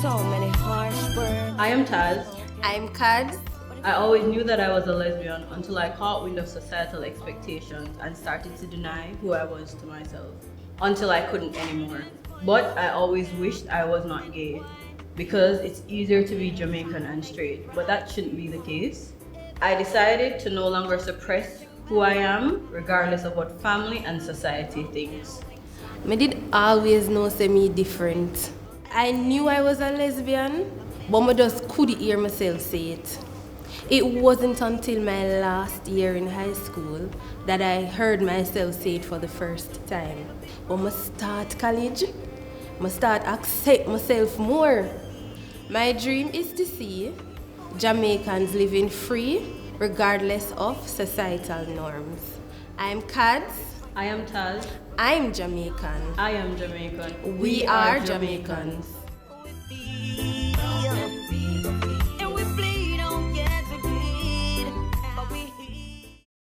So many harsh words. I am Taz. I'm Kads. I always knew that I was a lesbian until I caught wind of societal expectations and started to deny who I was to myself. Until I couldn't anymore. But I always wished I was not gay because it's easier to be Jamaican and straight, but that shouldn't be the case. I decided to no longer suppress who I am, regardless of what family and society thinks. I did always know me different. I knew I was a lesbian, but I just couldn't hear myself say it. It wasn't until my last year in high school that I heard myself say it for the first time. When I start college, I start accept myself more. My dream is to see Jamaicans living free regardless of societal norms. I'm Kads. I am Taz. I'm Jamaican. I am Jamaican. We are Jamaicans.